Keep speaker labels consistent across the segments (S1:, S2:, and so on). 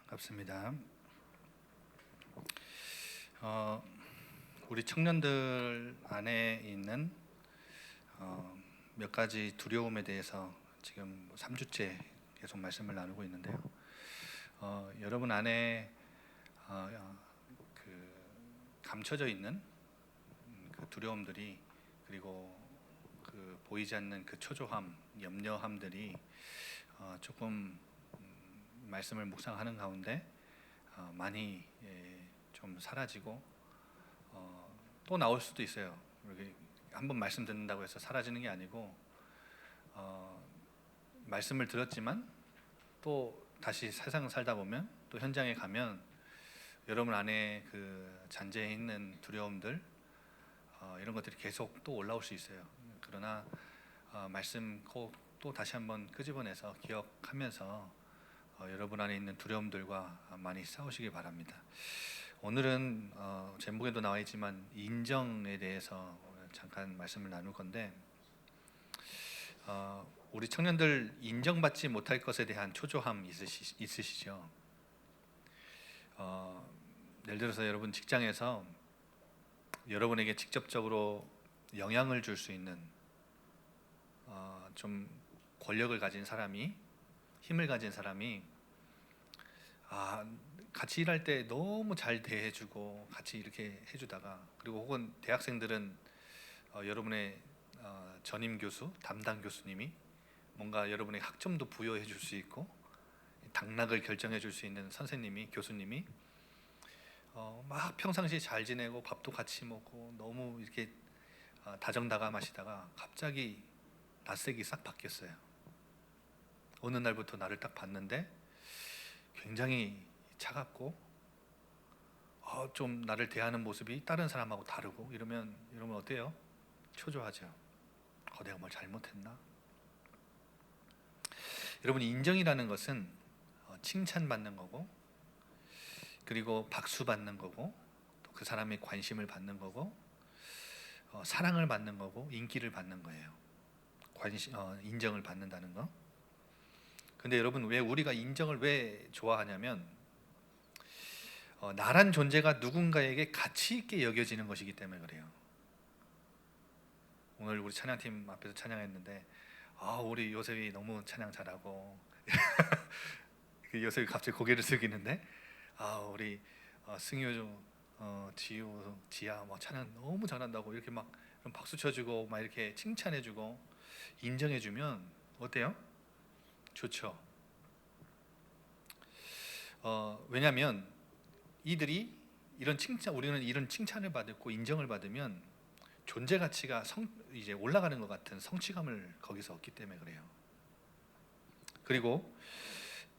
S1: 반갑습니다. 우리 청년들 안에 있는 몇 가지 두려움에 대해서 지금 3주째 계속 말씀을 나누고 있는데요. 여러분 안에 그 감춰져 있는 그 두려움들이, 그리고 그 보이지 않는 그 초조함, 염려함들이 조금 말씀을 묵상하는 가운데 많이 좀 사라지고 또 나올 수도 있어요. 한번 말씀 듣는다고 해서 사라지는 게 아니고, 말씀을 들었지만 또 다시 세상 살다 보면, 또 현장에 가면 여러분 안에 그 잔재해 있는 두려움들, 이런 것들이 계속 또 올라올 수 있어요. 그러나 말씀 꼭 또 다시 한번 끄집어내서 기억하면서 여러분 안에 있는 두려움들과 많이 싸우시기 바랍니다. 오늘은 제목에도 나와 있지만 인정에 대해서 잠깐 말씀을 나눌 건데, 우리 청년들 인정받지 못할 것에 대한 초조함 있으시죠? 예를 들어서 여러분 직장에서 여러분에게 직접적으로 영향을 줄 수 있는 좀 권력을 가진 사람이, 힘을 가진 사람이 같이 일할 때 너무 잘 대해주고 같이 이렇게 해주다가, 그리고 혹은 대학생들은 여러분의 전임 교수, 담당 교수님이 뭔가 여러분의 학점도 부여해 줄 수 있고 당락을 결정해 줄 수 있는 선생님이, 교수님이 막 평상시에 잘 지내고 밥도 같이 먹고 너무 이렇게 다정다감하시다가 갑자기 낯색이 싹 바뀌었어요. 어느 날부터 나를 딱 봤는데 굉장히 차갑고 좀 나를 대하는 모습이 다른 사람하고 다르고, 이러면 어때요? 초조하죠. 내가 뭘 잘못했나? 여러분, 인정이라는 것은 칭찬받는 거고, 그리고 박수 받는 거고, 또 그 사람의 관심을 받는 거고, 사랑을 받는 거고, 인기를 받는 거예요. 인정을 받는다는 거. 근데 여러분, 왜 우리가 인정을 왜 좋아하냐면, 나란 존재가 누군가에게 가치 있게 여겨지는 것이기 때문에 그래요. 오늘 우리 찬양팀 앞에서 찬양했는데 우리 요셉이 너무 찬양 잘하고 요셉이 갑자기 고개를 숙이는데 우리 승효, 지우, 지아 찬양 너무 잘한다고 이렇게 막 박수 쳐주고 막 이렇게 칭찬해주고 인정해주면 어때요? 좋죠. 왜냐하면 이들이 우리는 이런 칭찬을 받고 인정을 받으면 존재 가치가 이제 올라가는 것 같은 성취감을 거기서 얻기 때문에 그래요. 그리고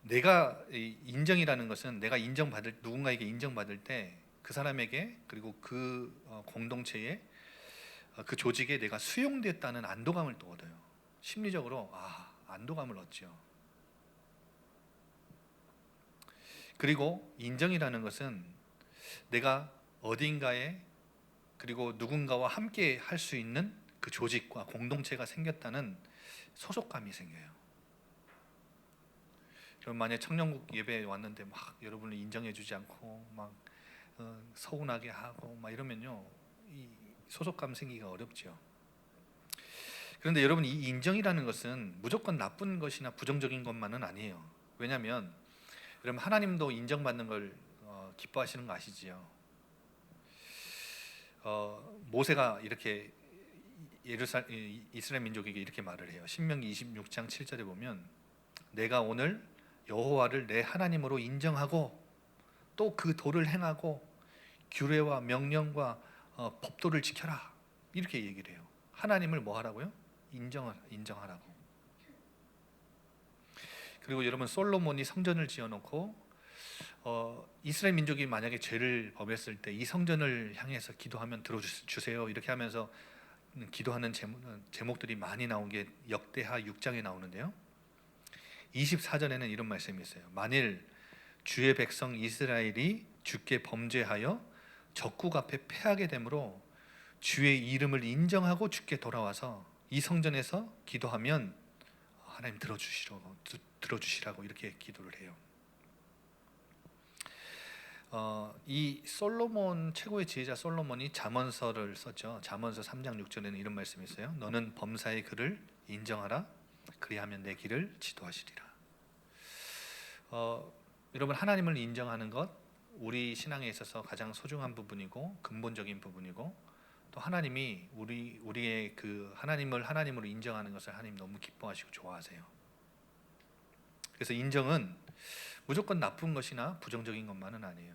S1: 내가 인정이라는 것은, 내가 누군가에게 인정받을 때 그 사람에게, 그리고 그 공동체에, 그 조직에 내가 수용됐다는 안도감을 또 얻어요. 심리적으로 안도감을 얻죠. 그리고 인정이라는 것은 내가 어딘가에, 그리고 누군가와 함께 할 수 있는 그 조직과 공동체가 생겼다는 소속감이 생겨요. 그럼 만약 청년국 예배에 왔는데 막 여러분을 인정해주지 않고 막 서운하게 하고 막 이러면요, 이 소속감 생기기가 어렵죠. 그런데 여러분, 이 인정이라는 것은 무조건 나쁜 것이나 부정적인 것만은 아니에요. 왜냐하면 여러분, 하나님도 인정받는 걸 기뻐하시는 거 아시지요? 모세가 이렇게 이스라엘 민족에게 이렇게 말을 해요. 신명기 26장 7절에 보면, 내가 오늘 여호와를 내 하나님으로 인정하고 또 그 도를 행하고 규례와 명령과 법도를 지켜라, 이렇게 얘기를 해요. 하나님을 뭐 하라고요? 인정하라고. 그리고 여러분, 솔로몬이 성전을 지어놓고 이스라엘 민족이 만약에 죄를 범했을 때 이 성전을 향해서 기도하면 들어주세요, 이렇게 하면서 기도하는 제목들이 많이 나온 게 역대하 6장에 나오는데요. 24절에는 이런 말씀이 있어요. 만일 주의 백성 이스라엘이 주께 범죄하여 적국 앞에 패하게 되므로 주의 이름을 인정하고 주께 돌아와서 이 성전에서 기도하면 하나님 들어주시라고 이렇게 기도를 해요. 이 솔로몬 최고의 지혜자 솔로몬이 잠언서를 썼죠. 잠언서 3장 6절에는 이런 말씀이 있어요. 너는 범사의 그를 인정하라. 그리하면 내 길을 지도하시리라. 여러분, 하나님을 인정하는 것 우리 신앙에 있어서 가장 소중한 부분이고 근본적인 부분이고, 또 하나님이 우리의 그 하나님을 하나님으로 인정하는 것을 하나님 너무 기뻐하시고 좋아하세요. 그래서 인정은 무조건 나쁜 것이나 부정적인 것만은 아니에요.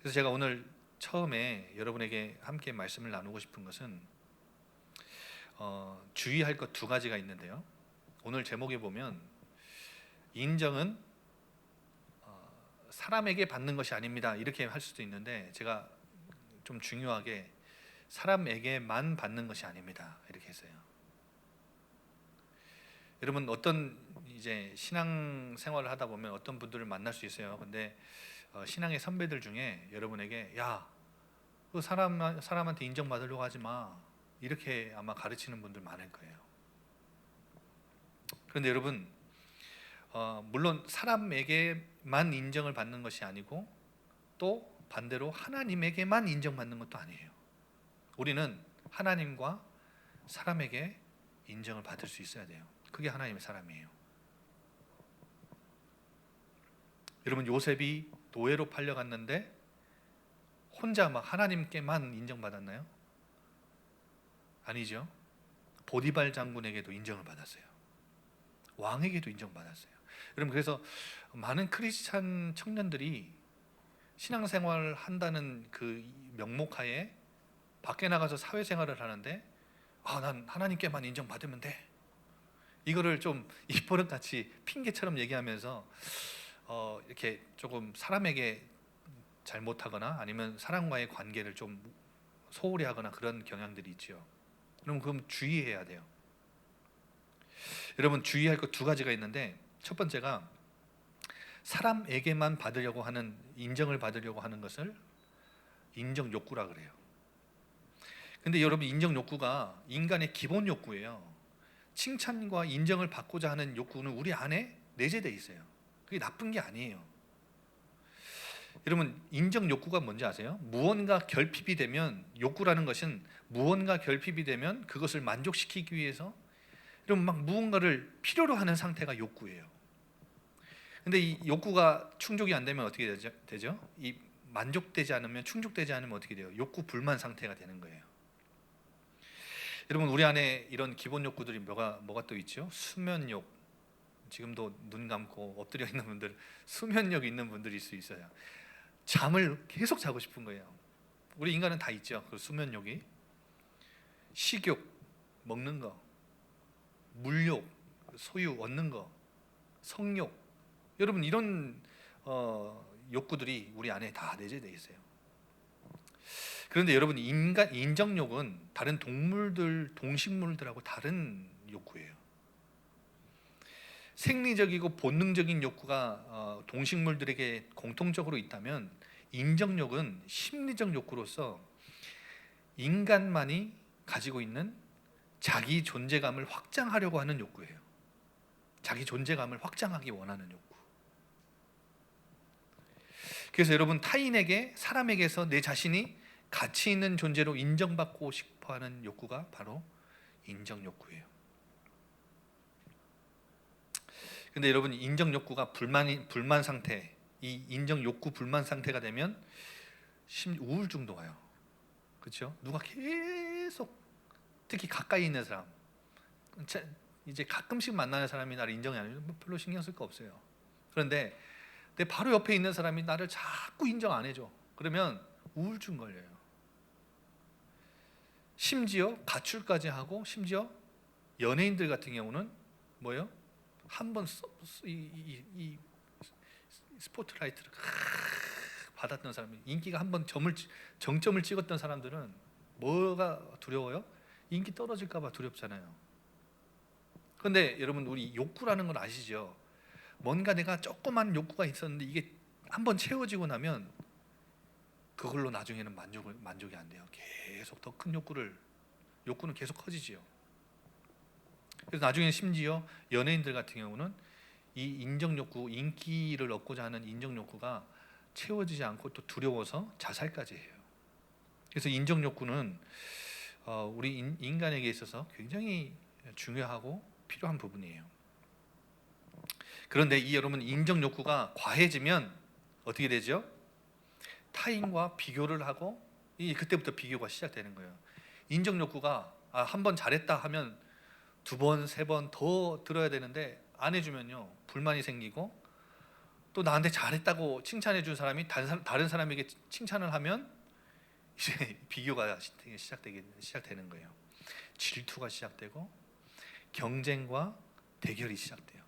S1: 그래서 제가 오늘 처음에 여러분에게 함께 말씀을 나누고 싶은 것은 주의할 것 두 가지가 있는데요. 오늘 제목에 보면 인정은 사람에게 받는 것이 아닙니다, 이렇게 할 수도 있는데, 제가 좀 중요하게 사람에게만 받는 것이 아닙니다, 이렇게 했어요. 여러분, 어떤 이제 신앙 생활을 하다 보면 어떤 분들을 만날 수 있어요. 근데 신앙의 선배들 중에 여러분에게 그 사람한테 인정받으려고 하지 마, 이렇게 아마 가르치는 분들 많을 거예요. 그런데 여러분, 물론 사람에게만 인정을 받는 것이 아니고 또 반대로 하나님에게만 인정받는 것도 아니에요. 우리는 하나님과 사람에게 인정을 받을 수 있어야 돼요. 그게 하나님의 사람이에요. 여러분, 요셉이 노예로 팔려갔는데 혼자 막 하나님께만 인정받았나요? 아니죠. 보디발 장군에게도 인정을 받았어요. 왕에게도 인정받았어요. 여러분, 그래서 많은 크리스찬 청년들이 신앙생활을 한다는 그 명목하에 밖에 나가서 사회생활을 하는데, 난 하나님께만 인정받으면 돼, 이거를 좀 입버릇같이 핑계처럼 얘기하면서 이렇게 조금 사람에게 잘못하거나 아니면 사람과의 관계를 좀 소홀히 하거나 그런 경향들이 있죠. 그럼 주의해야 돼요. 여러분, 주의할 것 두 가지가 있는데, 첫 번째가 사람에게만 받으려고 하는, 인정을 받으려고 하는 것을 인정 욕구라 그래요. 근데 여러분, 인정 욕구가 인간의 기본 욕구예요. 칭찬과 인정을 받고자 하는 욕구는 우리 안에 내재되어 있어요. 그게 나쁜 게 아니에요. 여러분, 인정 욕구가 뭔지 아세요? 무언가 결핍이 되면, 욕구라는 것은 무언가 결핍이 되면 그것을 만족시키기 위해서 여러분 막 무언가를 필요로 하는 상태가 욕구예요. 근데 이 욕구가 충족이 안 되면 어떻게 되죠? 이 만족되지 않으면, 충족되지 않으면 어떻게 돼요? 욕구 불만 상태가 되는 거예요. 여러분, 우리 안에 이런 기본 욕구들이 뭐가 또 있죠? 수면욕. 지금도 눈 감고 엎드려 있는 분들, 수면욕 있는 분들일 수 있어요. 잠을 계속 자고 싶은 거예요. 우리 인간은 다 있죠, 그 수면욕이. 식욕, 먹는 거. 물욕, 소유, 얻는 거. 성욕. 여러분, 이런 욕구들이 우리 안에 다 내재되어 있어요. 그런데 여러분, 인정욕은 다른 동식물들하고 다른 욕구예요. 생리적이고 본능적인 욕구가 동식물들에게 공통적으로 있다면, 인정욕은 심리적 욕구로서 인간만이 가지고 있는 자기 존재감을 확장하려고 하는 욕구예요. 자기 존재감을 확장하기 원하는 욕구. 그래서 여러분, 타인에게, 사람에게서 내 자신이 가치 있는 존재로 인정받고 싶어하는 욕구가 바로 인정 욕구예요. 근데 여러분, 인정 욕구가 불만 상태, 이 인정 욕구 불만 상태가 되면 우울증도 와요. 그렇죠? 누가 계속, 특히 가까이 있는 사람, 이제 가끔씩 만나는 사람이 나를 인정이 안 해요. 별로 신경 쓸 거 없어요. 그런데 내 바로 옆에 있는 사람이 나를 자꾸 인정 안 해줘. 그러면 우울증 걸려요. 심지어 가출까지 하고, 심지어 연예인들 같은 경우는 뭐예요? 한번 이 스포트라이트를 받았던 사람이, 인기가 한번 정점을 찍었던 사람들은 뭐가 두려워요? 인기 떨어질까 봐 두렵잖아요. 그런데 여러분, 우리 욕구라는 걸 아시죠? 뭔가 내가 조그만 욕구가 있었는데 이게 한번 채워지고 나면 그걸로 나중에는 만족이 안 돼요. 계속 더 큰 욕구는 계속 커지지요. 그래서 나중에 심지어 연예인들 같은 경우는 이 인정 욕구, 인기를 얻고자 하는 인정 욕구가 채워지지 않고 또 두려워서 자살까지 해요. 그래서 인정 욕구는 우리 인간에게 있어서 굉장히 중요하고 필요한 부분이에요. 그런데 여러분, 인정 욕구가 과해지면 어떻게 되죠? 타인과 비교를 하고 그때부터 비교가 시작되는 거예요. 인정 욕구가 한 번 잘했다 하면 두 번, 세 번 더 들어야 되는데 안 해주면요 불만이 생기고, 또 나한테 잘했다고 칭찬해 준 사람이 다른 사람에게 칭찬을 하면 이제 비교가 시작되는 거예요. 질투가 시작되고 경쟁과 대결이 시작돼요.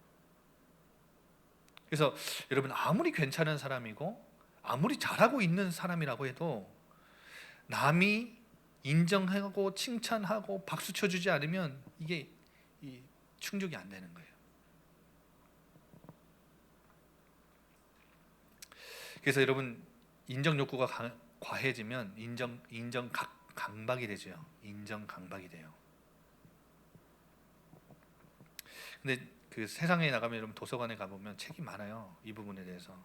S1: 그래서 여러분, 아무리 괜찮은 사람이고 아무리 잘하고 있는 사람이라고 해도 남이 인정하고 칭찬하고 박수 쳐주지 않으면 이게 충족이 안 되는 거예요. 그래서 여러분, 인정 욕구가 과해지면 인정 강박이 되죠. 인정 강박이 돼요. 근데 그 세상에 나가면 여러분, 도서관에 가보면 책이 많아요. 이 부분에 대해서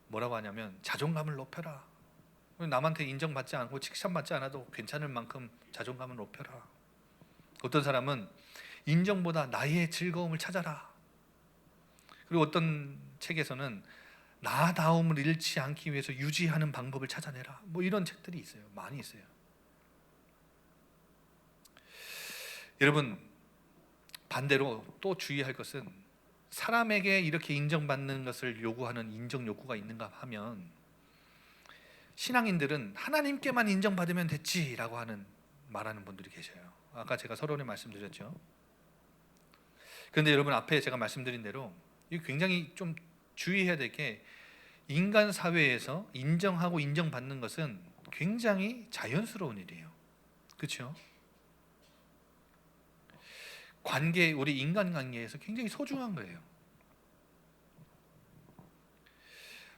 S1: 뭐라고 하냐면 자존감을 높여라. 남한테 인정받지 않고 칭찬받지 않아도 괜찮을 만큼 자존감을 높여라. 어떤 사람은 인정보다 나의 즐거움을 찾아라. 그리고 어떤 책에서는 나다움을 잃지 않기 위해서 유지하는 방법을 찾아내라. 뭐 이런 책들이 있어요. 많이 있어요. 여러분, 반대로 또 주의할 것은, 사람에게 이렇게 인정받는 것을 요구하는 인정 욕구가 있는가 하면, 신앙인들은 하나님께만 인정받으면 됐지라고 말하는 분들이 계셔요. 아까 제가 서론에 말씀드렸죠. 그런데 여러분, 앞에 제가 말씀드린 대로 이거 굉장히 좀 주의해야 될 게, 인간 사회에서 인정하고 인정받는 것은 굉장히 자연스러운 일이에요. 그렇죠? 우리 인간 관계에서 굉장히 소중한 거예요.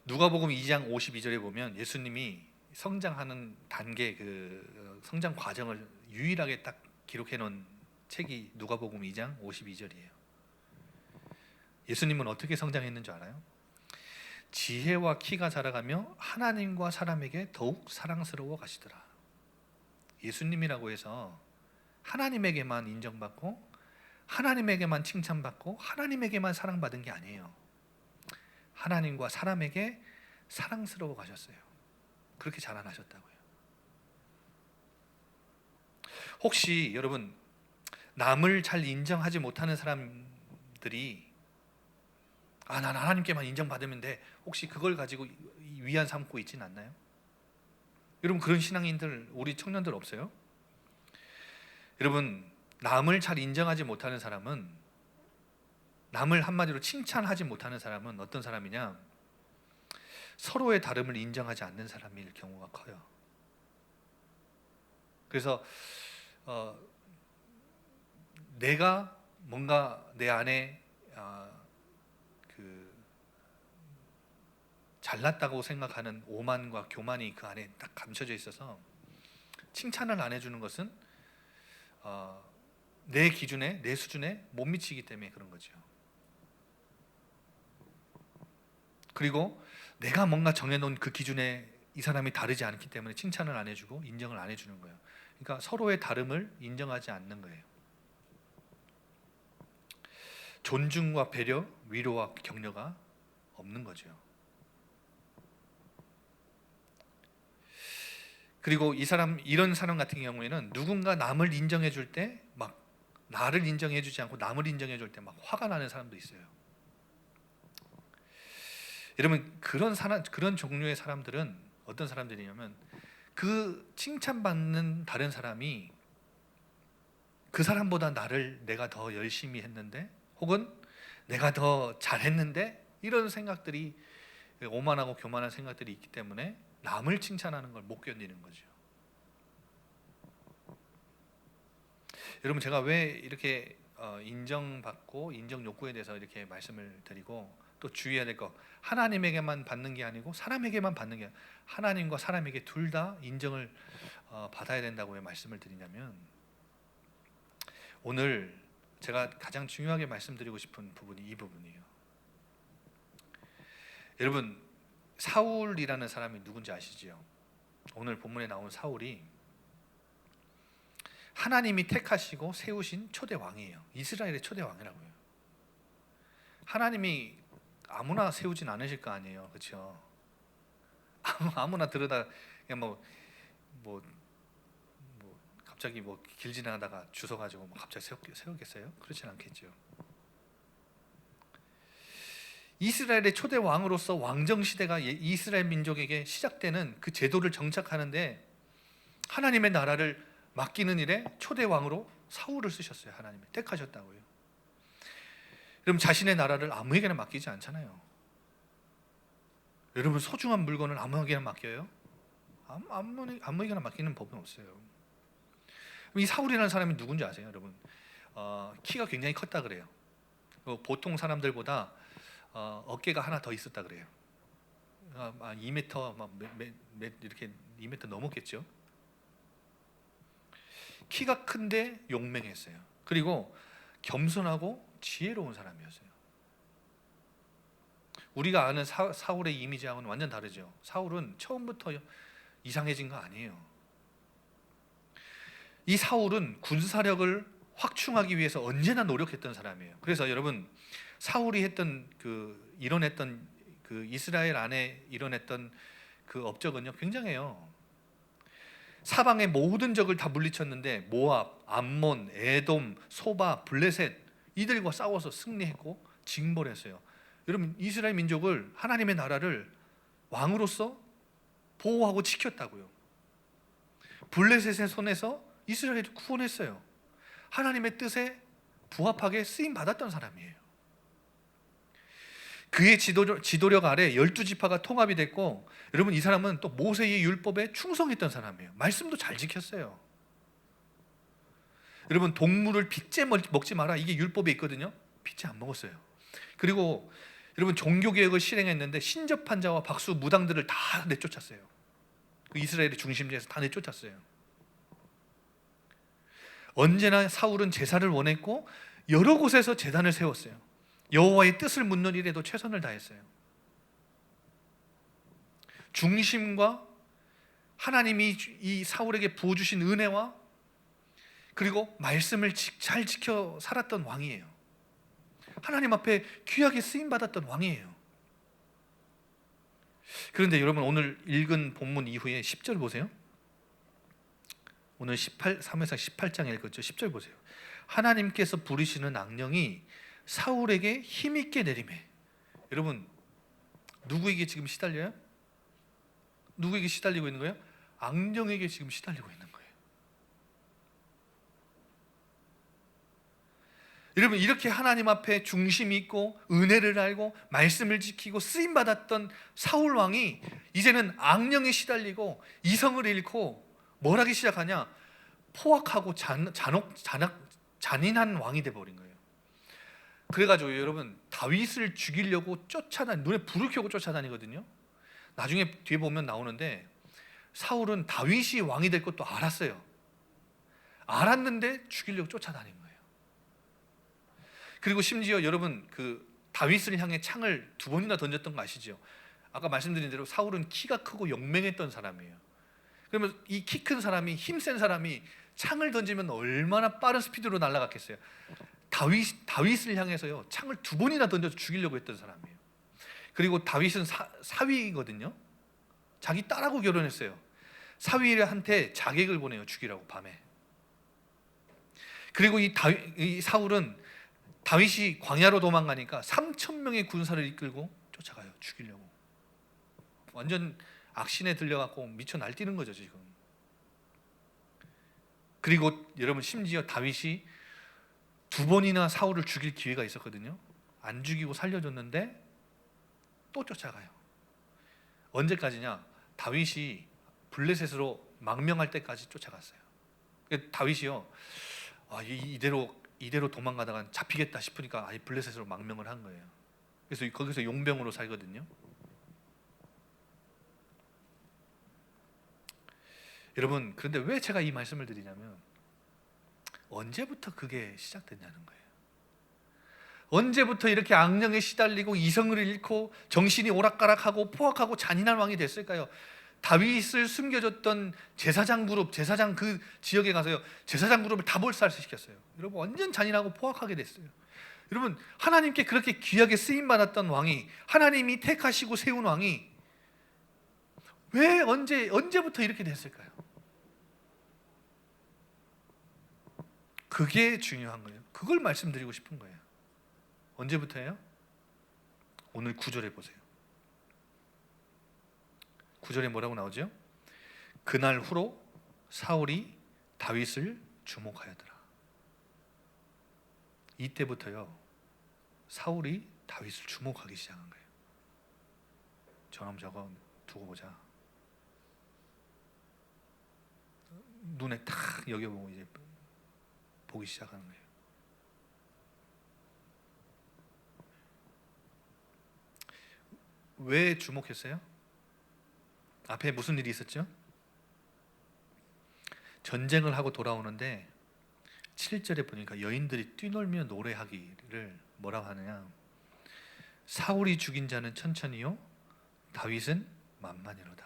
S1: 누가복음 2장 52절에 보면 예수님이 성장하는 단계, 그 성장 과정을 유일하게 딱 기록해 놓은 책이 누가복음 2장 52절이에요. 예수님은 어떻게 성장했는 줄 알아요? 지혜와 키가 자라가며 하나님과 사람에게 더욱 사랑스러워 가시더라. 예수님이라고 해서 하나님에게만 인정받고 하나님에게만 칭찬받고 하나님에게만 사랑받은 게 아니에요. 하나님과 사람에게 사랑스러워 가셨어요. 그렇게 자라나셨다고요. 혹시 여러분, 남을 잘 인정하지 못하는 사람들이 난 하나님께만 인정받으면 돼, 혹시 그걸 가지고 위안 삼고 있지는 않나요? 여러분, 그런 신앙인들, 우리 청년들 없어요? 여러분, 남을 잘 인정하지 못하는 사람은, 남을 한마디로 칭찬하지 못하는 사람은 어떤 사람이냐? 서로의 다름을 인정하지 않는 사람일 경우가 커요. 그래서 내가 뭔가 내 안에 잘났다고 생각하는 오만과 교만이 그 안에 딱 감춰져 있어서 칭찬을 안 해주는 것은 내 기준에, 내 수준에 못 미치기 때문에 그런 거죠. 그리고 내가 뭔가 정해놓은 그 기준에 이 사람이 다르지 않기 때문에 칭찬을 안 해주고 인정을 안 해주는 거예요. 그러니까 서로의 다름을 인정하지 않는 거예요. 존중과 배려, 위로와 격려가 없는 거죠. 그리고 이런 사람 같은 경우에는 누군가 남을 인정해 줄 때 막 나를 인정해 주지 않고 남을 인정해 줄 때 막 화가 나는 사람도 있어요. 여러분, 그런 종류의 사람들은 어떤 사람들이냐면, 그 칭찬받는 다른 사람이 그 사람보다 내가 더 열심히 했는데, 혹은 내가 더 잘했는데, 이런 생각들이, 오만하고 교만한 생각들이 있기 때문에 남을 칭찬하는 걸 못 견디는 거죠. 여러분, 제가 왜 이렇게 인정받고 인정 욕구에 대해서 이렇게 말씀을 드리고, 또 주의해야 될 거, 하나님에게만 받는 게 아니고 사람에게만 받는 게 아니라 하나님과 사람에게 둘 다 인정을 받아야 된다고 왜 말씀을 드리냐면, 오늘 제가 가장 중요하게 말씀드리고 싶은 부분이 이 부분이에요. 여러분, 사울이라는 사람이 누군지 아시지요? 오늘 본문에 나온 사울이 하나님이 택하시고 세우신 초대 왕이에요. 이스라엘의 초대 왕이라고요. 하나님이 아무나 세우진 않으실 거 아니에요, 그렇죠? 아무나 들어다 그냥 뭐 갑자기 길 지나가다가 주워가지고 갑자기 세우겠어요? 그렇진 않겠죠. 이스라엘의 초대 왕으로서 왕정 시대가 이스라엘 민족에게 시작되는 그 제도를 정착하는데 하나님의 나라를 맡기는 일에 초대 왕으로 사울을 쓰셨어요. 하나님이 택하셨다고요. 여러분, 자신의 나라를 아무에게나 맡기지 않잖아요. 여러분, 소중한 물건을 아무에게나 맡겨요? 아무에게나 맡기는 법은 없어요. 이 사울이라는 사람이 누군지 아세요, 여러분? 키가 굉장히 컸다 그래요. 보통 사람들보다 어깨가 하나 더 있었다 그래요. 2m 이렇게 2m 넘었겠죠. 키가 큰데 용맹했어요. 그리고 겸손하고 지혜로운 사람이었어요. 우리가 아는 사울의 이미지하고는 완전 다르죠. 사울은 처음부터 이상해진 거 아니에요. 이 사울은 군사력을 확충하기 위해서 언제나 노력했던 사람이에요. 그래서 여러분, 사울이 일어냈던 그 이스라엘 안에 일어났던 그 업적은요, 굉장해요. 사방의 모든 적을 다 물리쳤는데 모압, 암몬, 에돔, 소바, 블레셋 이들과 싸워서 승리했고 징벌했어요. 여러분, 이스라엘 민족을, 하나님의 나라를 왕으로서 보호하고 지켰다고요. 블레셋의 손에서 이스라엘을 구원했어요. 하나님의 뜻에 부합하게 쓰임 받았던 사람이에요. 그의 지도력 아래 12지파가 통합이 됐고, 여러분, 이 사람은 또 모세의 율법에 충성했던 사람이에요. 말씀도 잘 지켰어요. 여러분, 동물을 빚제 먹지 마라, 이게 율법에 있거든요. 빚제 안 먹었어요. 그리고 여러분, 종교개혁을 실행했는데 신접한 자와 박수 무당들을 다 내쫓았어요. 그 이스라엘의 중심지에서 다 내쫓았어요. 언제나 사울은 제사를 원했고 여러 곳에서 제단을 세웠어요. 여호와의 뜻을 묻는 일에도 최선을 다했어요. 중심과 하나님이 이 사울에게 부어주신 은혜와 그리고 말씀을 잘 지켜 살았던 왕이에요. 하나님 앞에 귀하게 쓰임받았던 왕이에요. 그런데 여러분, 오늘 읽은 본문 이후에 10절 보세요. 오늘 사무엘상 18장 읽었죠. 10절 보세요. 하나님께서 부르시는 악령이 사울에게 힘있게 내리매. 여러분, 누구에게 지금 시달려요? 누구에게 시달리고 있는 거예요? 악령에게 지금 시달리고 있는 거예요. 여러분, 이렇게 하나님 앞에 중심이 있고 은혜를 알고 말씀을 지키고 쓰임받았던 사울 왕이 이제는 악령에 시달리고 이성을 잃고 뭘 하기 시작하냐? 포악하고 잔인한 왕이 돼버린 거예요. 그래가지고 여러분, 다윗을 죽이려고 눈에 불을 켜고 쫓아다니거든요. 나중에 뒤에 보면 나오는데 사울은 다윗이 왕이 될 것도 알았어요. 알았는데 죽이려고 쫓아다닌 거예요. 그리고 심지어 여러분, 그 다윗을 향해 창을 2번이나 던졌던 거 아시죠? 아까 말씀드린 대로 사울은 키가 크고 용맹했던 사람이에요. 그러면 이 키 큰 사람이, 힘센 사람이 창을 던지면 얼마나 빠른 스피드로 날아갔겠어요. 다윗을 향해서요, 창을 2번이나 던져서 죽이려고 했던 사람이에요. 그리고 다윗은 사위거든요. 자기 딸하고 결혼했어요. 사위한테 자객을 보내요, 죽이라고, 밤에. 그리고 이 사울은 다윗이 광야로 도망가니까 3,000명의 군사를 이끌고 쫓아가요, 죽이려고. 완전 악신에 들려갖고 미쳐 날뛰는 거죠, 지금. 그리고 여러분, 심지어 다윗이 2번이나 사울을 죽일 기회가 있었거든요. 안 죽이고 살려줬는데 또 쫓아가요. 언제까지냐? 다윗이 블레셋으로 망명할 때까지 쫓아갔어요. 다윗이요, 이대로 도망가다가 잡히겠다 싶으니까 아예 블레셋으로 망명을 한 거예요. 그래서 거기서 용병으로 살거든요. 여러분, 그런데 왜 제가 이 말씀을 드리냐면, 언제부터 그게 시작됐냐는 거예요. 언제부터 이렇게 악령에 시달리고 이성을 잃고 정신이 오락가락하고 포악하고 잔인한 왕이 됐을까요? 다윗을 숨겨줬던 제사장 그룹, 제사장 그 지역에 가서요, 제사장 그룹을 다 몰살시켰어요. 여러분, 완전 잔인하고 포악하게 됐어요. 여러분, 하나님께 그렇게 귀하게 쓰임받았던 왕이, 하나님이 택하시고 세운 왕이 왜 언제부터 이렇게 됐을까요? 그게 중요한 거예요. 그걸 말씀드리고 싶은 거예요. 언제부터예요? 오늘 9절에 보세요. 9절에 뭐라고 나오죠? 그날 후로 사울이 다윗을 주목하였더라. 이때부터요, 사울이 다윗을 주목하기 시작한 거예요. 저놈 저거 두고 보자. 눈에 탁 여겨보고 이제 보기 시작하는 거예요. 왜 주목했어요? 앞에 무슨 일이 있었죠? 전쟁을 하고 돌아오는데 7절에 보니까 여인들이 뛰놀며 노래하기를 뭐라고 하느냐, 사울이 죽인 자는 천천히요 다윗은 만만히로다.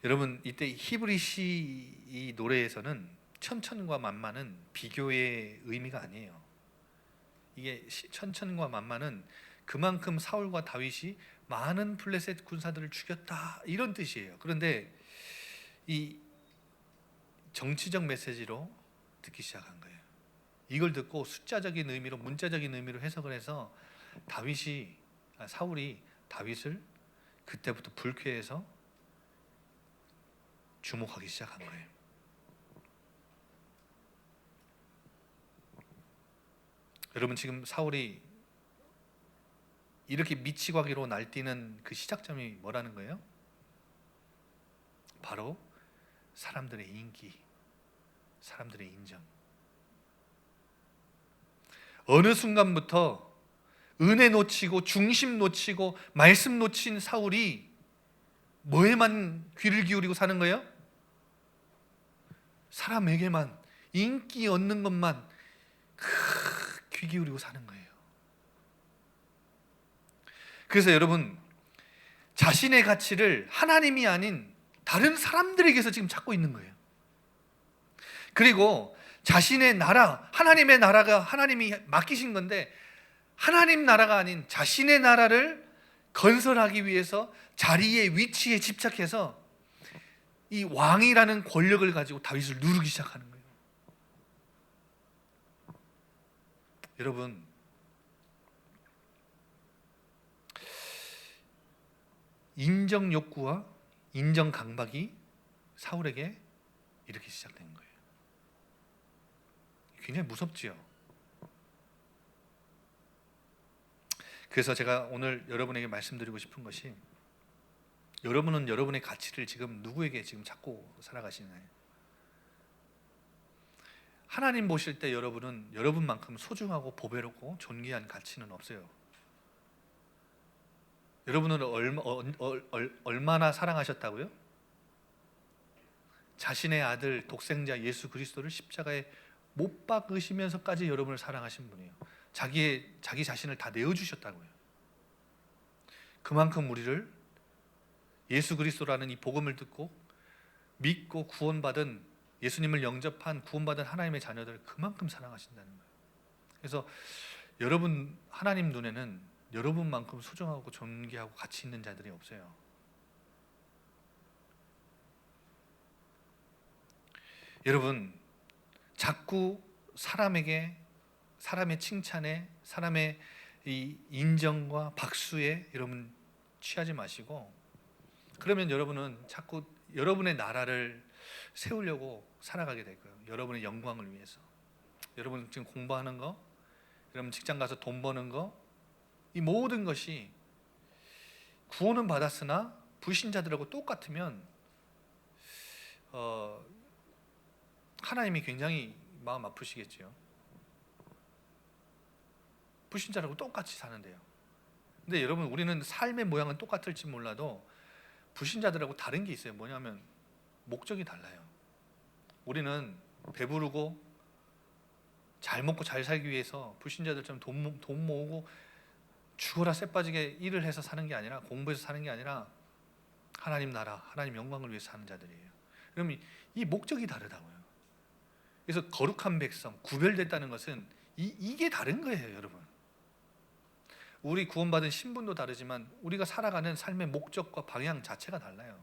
S1: 여러분, 이때 히브리시 이 노래에서는 천천과 만만은 비교의 의미가 아니에요. 이게 천천과 만만은 그만큼 사울과 다윗이 많은 블레셋 군사들을 죽였다, 이런 뜻이에요. 그런데 이 정치적 메시지로 듣기 시작한 거예요. 이걸 듣고 숫자적인 의미로, 문자적인 의미로 해석을 해서 사울이 다윗을 그때부터 불쾌해서 주목하기 시작한 거예요. 여러분, 지금 사울이 이렇게 미치광이로 날뛰는 그 시작점이 뭐라는 거예요? 바로 사람들의 인기, 사람들의 인정. 어느 순간부터 은혜 놓치고 중심 놓치고 말씀 놓친 사울이 뭐에만 귀를 기울이고 사는 거예요? 사람에게만, 인기 얻는 것만 귀 기울이고 사는 거예요. 그래서 여러분, 자신의 가치를 하나님이 아닌 다른 사람들에게서 지금 찾고 있는 거예요. 그리고 자신의 나라, 하나님의 나라가 하나님이 맡기신 건데, 하나님 나라가 아닌 자신의 나라를 건설하기 위해서 자리에, 위치에 집착해서 이 왕이라는 권력을 가지고 다윗을 누르기 시작하는 거예요. 여러분, 인정 욕구와 인정 강박이 사울에게 이렇게 시작된 거예요. 굉장히 무섭지요. 그래서 제가 오늘 여러분에게 말씀드리고 싶은 것이, 여러분은 여러분의 가치를 지금 누구에게 지금 찾고 살아가시나요? 하나님 보실 때 여러분은 여러분만큼 소중하고 보배롭고 존귀한 가치는 없어요. 여러분은 얼마나 사랑하셨다고요? 자신의 아들 독생자 예수 그리스도를 십자가에 못 박으시면서까지 여러분을 사랑하신 분이에요. 자기 자신을 다 내어주셨다고요. 그만큼 우리를 예수 그리스도라는 이 복음을 듣고 믿고 구원받은, 예수님을 영접한 구원받은 하나님의 자녀들을 그만큼 사랑하신다는 거예요. 그래서 여러분, 하나님 눈에는 여러분만큼 소중하고 존귀하고 가치 있는 자들이 없어요. 여러분, 자꾸 사람의 칭찬에, 사람의 이 인정과 박수에 여러분 취하지 마시고, 그러면 여러분은 자꾸 여러분의 나라를 세우려고 살아가게 될 거예요. 여러분의 영광을 위해서. 여러분 지금 공부하는 거, 여러분 직장 가서 돈 버는 거, 이 모든 것이 구원은 받았으나 불신자들하고 똑같으면 하나님이 굉장히 마음 아프시겠죠. 불신자라고 똑같이 사는데요. 근데 여러분, 우리는 삶의 모양은 똑같을지 몰라도 불신자들하고 다른 게 있어요. 뭐냐면 목적이 달라요. 우리는 배부르고 잘 먹고 잘 살기 위해서 불신자들처럼 돈 모으고 죽어라 쎄 빠지게 일을 해서 사는 게 아니라, 공부해서 사는 게 아니라 하나님 나라, 하나님 영광을 위해서 사는 자들이에요. 그럼 이 목적이 다르다고요. 그래서 거룩한 백성, 구별됐다는 것은 이게 다른 거예요, 여러분. 우리 구원받은 신분도 다르지만 우리가 살아가는 삶의 목적과 방향 자체가 달라요.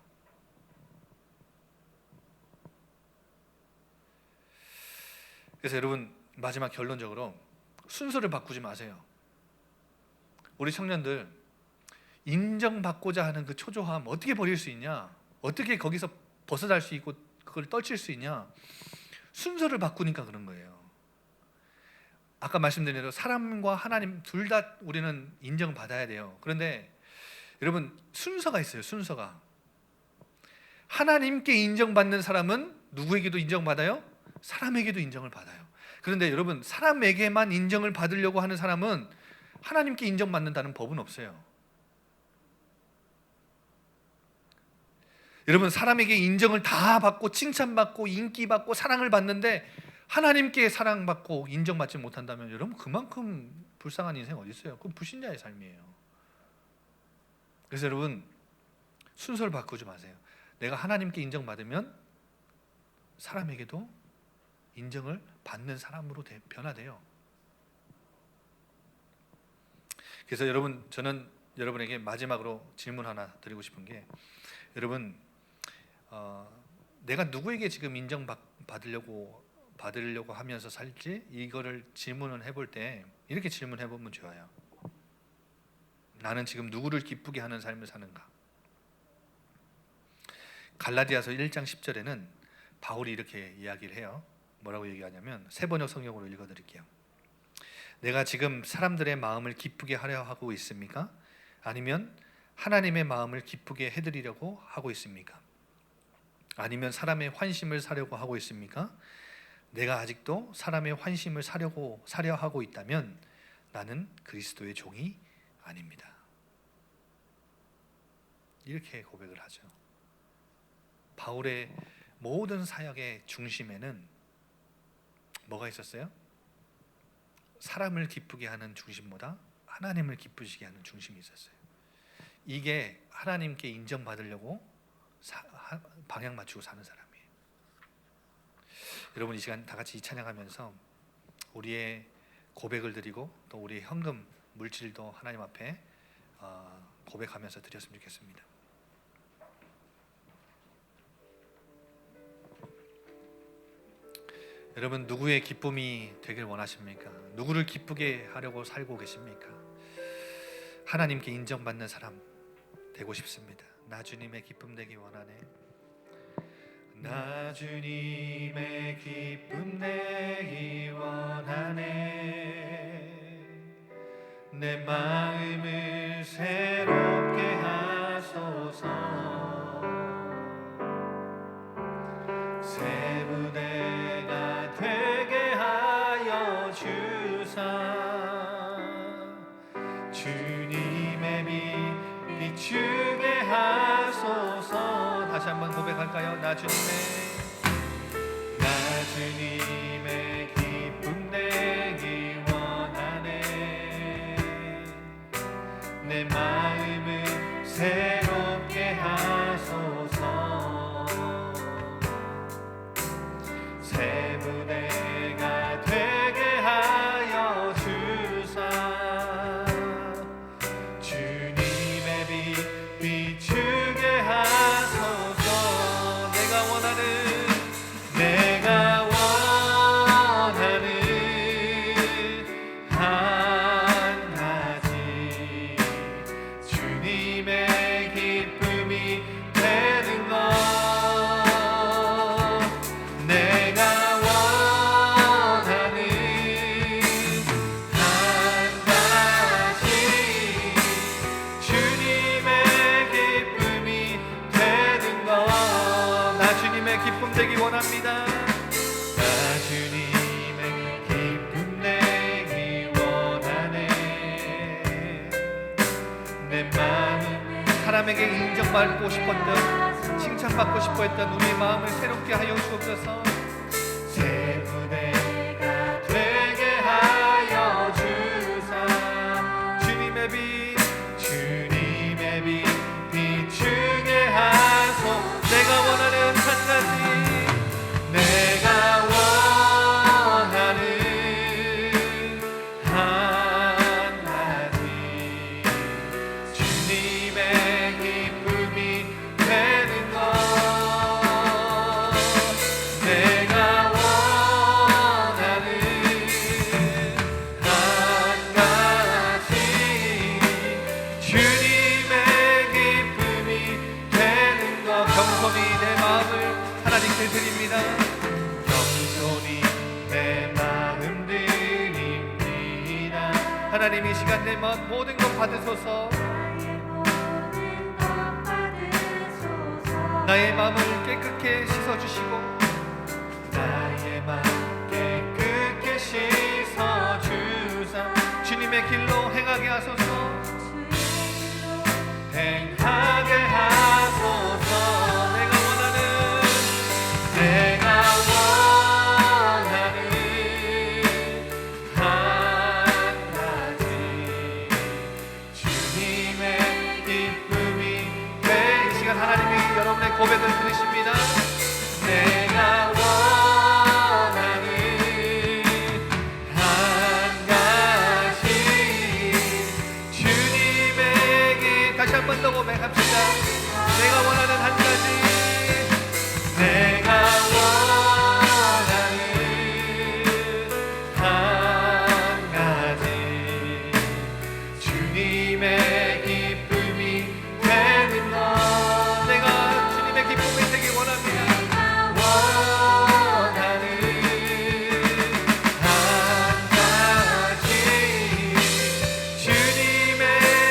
S1: 그래서 여러분, 마지막 결론적으로 순서를 바꾸지 마세요. 우리 청년들, 인정받고자 하는 그 초조함 어떻게 버릴 수 있냐? 어떻게 거기서 벗어날 수 있고 그걸 떨칠 수 있냐? 순서를 바꾸니까 그런 거예요. 아까 말씀드린 대로 사람과 하나님 둘 다 우리는 인정받아야 돼요. 그런데 여러분, 순서가 있어요. 순서가. 하나님께 인정받는 사람은 누구에게도 인정받아요? 사람에게도 인정을 받아요. 그런데 여러분, 사람에게만 인정을 받으려고 하는 사람은 하나님께 인정받는다는 법은 없어요. 여러분, 사람에게 인정을 다 받고 칭찬받고 인기받고 사랑을 받는데 하나님께 사랑받고 인정받지 못한다면 여러분, 그만큼 불쌍한 인생 어디 있어요? 그건 불신자의 삶이에요. 그래서 여러분, 순서를 바꾸지 마세요. 내가 하나님께 인정받으면 사람에게도 인정을 받는 사람으로 변화돼요. 그래서 여러분, 저는 여러분에게 마지막으로 질문 하나 드리고 싶은 게, 여러분, 내가 누구에게 지금 인정받으려고 하면서 살지? 이거를 질문을 해볼 때 이렇게 질문해 보면 좋아요. 나는 지금 누구를 기쁘게 하는 삶을 사는가? 갈라디아서 1장 10절에는 바울이 이렇게 이야기를 해요. 뭐라고 얘기하냐면, 새번역 성경으로 읽어드릴게요. 내가 지금 사람들의 마음을 기쁘게 하려 하고 있습니까? 아니면 하나님의 마음을 기쁘게 해드리려고 하고 있습니까? 아니면 사람의 환심을 사려고 하고 있습니까? 내가 아직도 사람의 환심을 사려 하고 있다면 나는 그리스도의 종이 아닙니다. 이렇게 고백을 하죠. 바울의 모든 사역의 중심에는 뭐가 있었어요? 사람을 기쁘게 하는 중심보다 하나님을 기쁘시게 하는 중심이 있었어요. 이게 하나님께 인정받으려고 방향 맞추고 사는 사람이에요. 여러분, 이 시간 다 같이 이 찬양하면서 우리의 고백을 드리고 또 우리의 현금 물질도 하나님 앞에 고백하면서 드렸으면 좋겠습니다. 여러분, 누구의 기쁨이 되길 원하십니까? 누구를 기쁘게 하려고 살고 계십니까? 하나님께 인정받는 사람 되고 싶습니다. 나 주님의 기쁨 되기 원하네. 나 주님의 기쁨 되기 원하네. 내 마음을 새롭게 하소서. 새 부대가 되게 하여 주사. 주님의 빛 비추게 하소서. 다시 한번 고백할까요? 나 주님의 기쁨 되기 원하네. 내 마음을 새롭게 하소서. 새 부대가 되게 하여 주사. 주님의 빛 비추게 하소서. 내가 원하는 한 가지, 주님의 기쁨이 되는 것. 내가 원하는 한 가지, 주님의 기쁨이 되는 것. 나 주님의 기쁨 되기 원합니다. 나 주님의 기쁨 되기 원하네. 내 마음, 사람에게 인정받고 싶었던, 칭찬받고 싶어 했던 우리의 마음을 새롭게 하여 주옵소서. 하나님 이 시간 내 모든 것 받으소서. 나의 마음을 깨끗게 씻어주시고 나의 마음 깨끗게 씻어주사 주님의 길로 행하게 하소서. 행하게 하소서. 내가 원하는 한 가지 주님의 기쁨이 돼. 이 시간 하나님이 여러분의 고백을 들으십니다. 내가 원하는 한 가지 주님의 길. 다시 한 번 더 고백합시다. 내가 원하는 한 가지. 내가 원하는 한 가지 주님의 기쁨이 되는 것. 내가 주님의 기쁨이 되기 원합니다. 원하는 한 가지 주님의.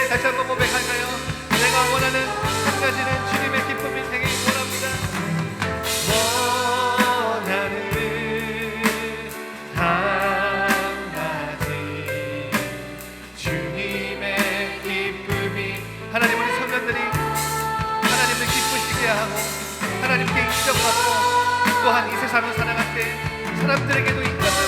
S1: 다시 한번 고백할까요? 내가 원하는 한 가지는 주님의 기쁨이 되기 원합니다. 원하는 한 가지 주님의 기쁨이. 하나님, 우리 성도들이 하나님을 기쁘시게 하고 하나님께 인정받고 또한 이 세상을 살아갈 때 사람들에게도 인정을